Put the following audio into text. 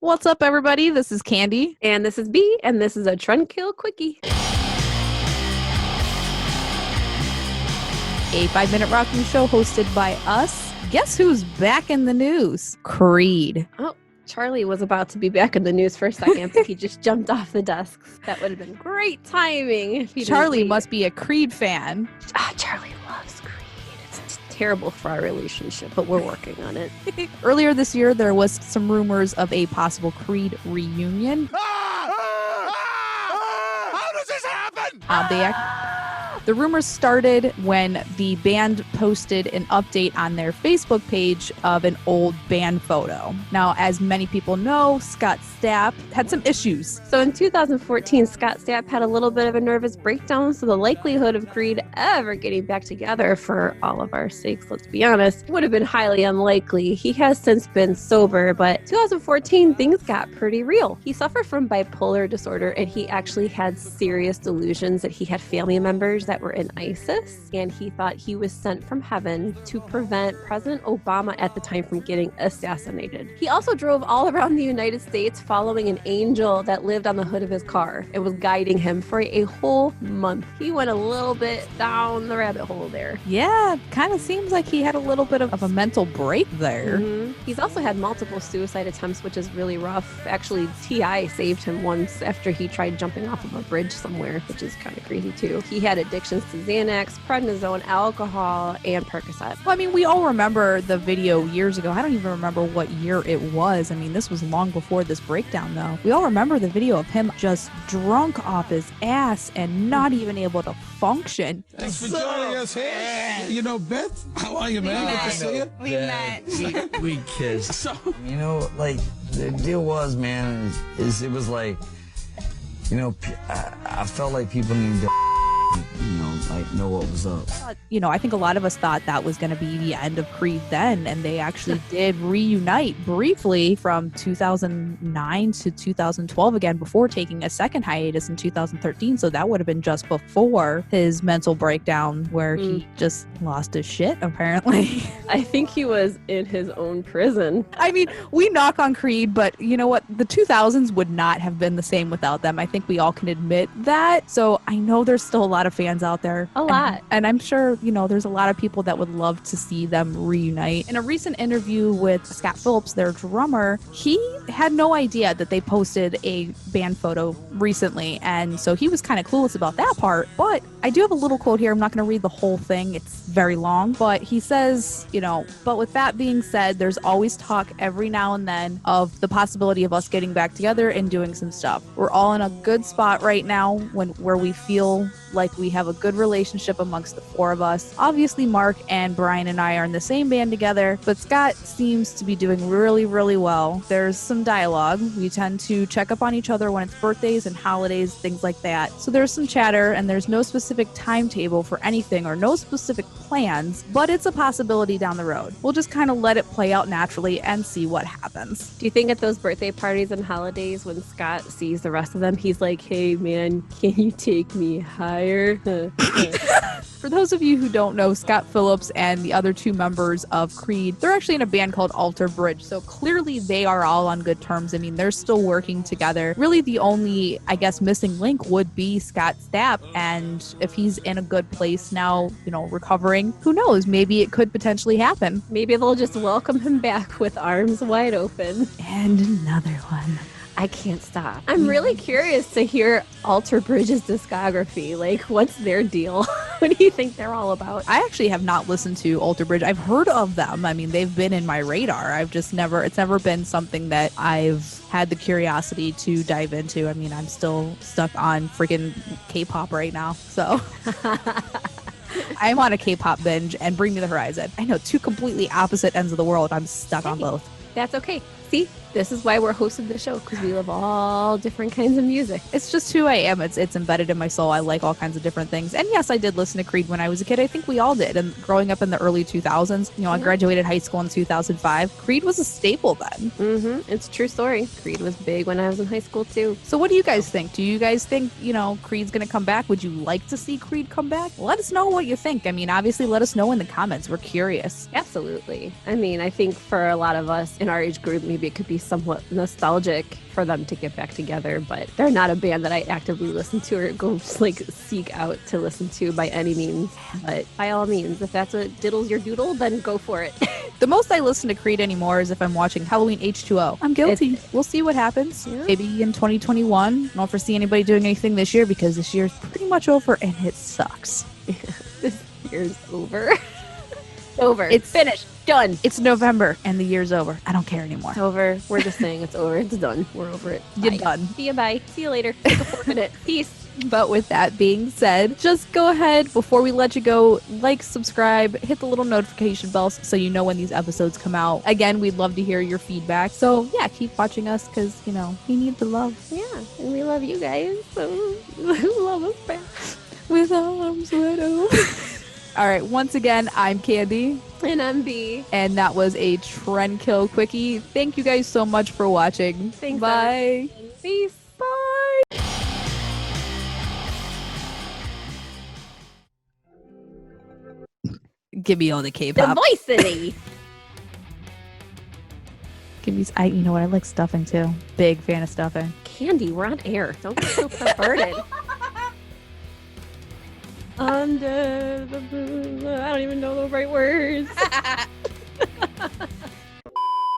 What's up, everybody? This is Candy. And this is B, and this is a Trend Kill Quickie. A 5-minute rocking show hosted by us. Guess who's back in the news? Creed. Oh, Charlie was about to be back in the news for a second, but he just jumped off the desk. That would have been great timing. If he Charlie must be a Creed fan. Charlie loves Creed. It's terrible for our relationship, but we're working on it. Earlier this year, there was some rumors of a possible Creed reunion. How does this happen? The rumors started when the band posted an update on their Facebook page of an old band photo. Now, as many people know, Scott Stapp had some issues. So in 2014, Scott Stapp had a little bit of a nervous breakdown, so the likelihood of Creed ever getting back together, for all of our sakes, let's be honest, would have been highly unlikely. He has since been sober, but 2014, things got pretty real. He suffered from bipolar disorder, and he actually had serious delusions that he had family members that were in ISIS, and he thought he was sent from heaven to prevent President Obama at the time from getting assassinated. He also drove all around the United States following an angel that lived on the hood of his car. It was guiding him for a whole month. He went a little bit down the rabbit hole there. Yeah, kind of seems like he had a little bit of a mental break there. Mm-hmm. He's also had multiple suicide attempts, which is really rough. Actually, T.I. saved him once after he tried jumping off of a bridge somewhere, which is kind of crazy too. He had addictions to Xanax, prednisone, alcohol, and Percocet. Well, I mean, we all remember the video years ago. I don't even remember what year it was. I mean, this was long before this breakdown, though. We all remember the video of him just drunk off his ass and not even able to function. Thanks for joining us here. You know, Beth, how are you, man? Good to see you. We met. We kissed. So, You know, like, the deal was, man, it was like, you know, I felt like people needed to, like, know what was up. You know, I think a lot of us thought that was going to be the end of Creed then, and they actually did reunite briefly from 2009 to 2012 again before taking a second hiatus in 2013. So that would have been just before his mental breakdown where he just lost his shit, apparently. I think he was in his own prison. I mean, we knock on Creed, but you know what? The 2000s would not have been the same without them. I think we all can admit that. So I know there's still a lot of fans out there. A lot. And I'm sure, you know, there's a lot of people that would love to see them reunite. In a recent interview with Scott Phillips, their drummer, he had no idea that they posted a band photo recently. And so he was kind of clueless about that part. But I do have a little quote here. I'm not going to read the whole thing. It's very long. But he says, you know, but with that being said, there's always talk every now and then of the possibility of us getting back together and doing some stuff. We're all in a good spot right now where we feel like we have a good relationship amongst the four of us. Obviously, Mark and Brian and I are in the same band together, but Scott seems to be doing really, really well. There's some dialogue. We tend to check up on each other when it's birthdays and holidays, things like that. So there's some chatter, and there's no specific timetable for anything or no specific plans, but it's a possibility down the road. We'll just kind of let it play out naturally and see what happens. Do you think at those birthday parties and holidays when Scott sees the rest of them, he's like, hey man, can you take me higher? For those of you who don't know, Scott Phillips and the other two members of Creed, they're actually in a band called Alter Bridge. So clearly they are all on good terms. I mean, they're still working together. Really the only, I guess, missing link would be Scott Stapp. And if he's in a good place now, you know, recovering, who knows? Maybe it could potentially happen. Maybe they'll just welcome him back with arms wide open. And another one. I can't stop. I'm really curious to hear Alter Bridge's discography. Like, what's their deal? What do you think they're all about? I actually have not listened to Alter Bridge. I've heard of them. I mean, they've been in my radar. It's never been something that I've had the curiosity to dive into. I mean, I'm still stuck on freaking K-pop right now. So I'm on a K-pop binge, and Bring Me the Horizon. I know, two completely opposite ends of the world. I'm stuck on both. That's okay. See, this is why we're hosting the show, because we love all different kinds of music. It's just who I am. It's embedded in my soul. I like all kinds of different things. And yes, I did listen to Creed when I was a kid. I think we all did. And growing up in the early 2000s, you know, I graduated high school in 2005. Creed was a staple then. Mm-hmm. It's a true story. Creed was big when I was in high school too. So what do you guys think? Do you guys think, you know, Creed's going to come back? Would you like to see Creed come back? Let us know what you think. I mean, obviously, let us know in the comments. We're curious. Absolutely. I mean, I think for a lot of us in our age group, maybe it could be somewhat nostalgic for them to get back together, but they're not a band that I actively listen to or go like seek out to listen to by any means. But by all means, if that's what diddles your doodle, then go for it. The most I listen to Creed anymore is if I'm watching Halloween H2O. I'm guilty. We'll see what happens. Yeah. Maybe in 2021. I don't foresee anybody doing anything this year because this year's pretty much over and it sucks. This year's over. Over. It's finished. Done. It's November and the year's over. I don't care anymore. It's over. We're just saying it's over. It's done. We're over it. You're Bye. done. See you. Bye. See you later. Take a 4-minute. Peace. But with that being said, just go ahead before we let you go, like, subscribe, hit the little notification bell so you know when these episodes come out. Again, we'd love to hear your feedback. So yeah, keep watching us because, you know, we need the love. Yeah. And we love you guys. So love us back. With arms wide open. All right, once again, I'm Candy. And I'm B. And that was a Trend Kill Quickie. Thank you guys so much for watching. Thanks. Bye. Peace. Bye. Give me all the The K-pop. voicity. Give me, you know what? I like stuffing too. Big fan of stuffing. Candy, we're on air. Don't get so perverted. Under the blue, I don't even know the right words.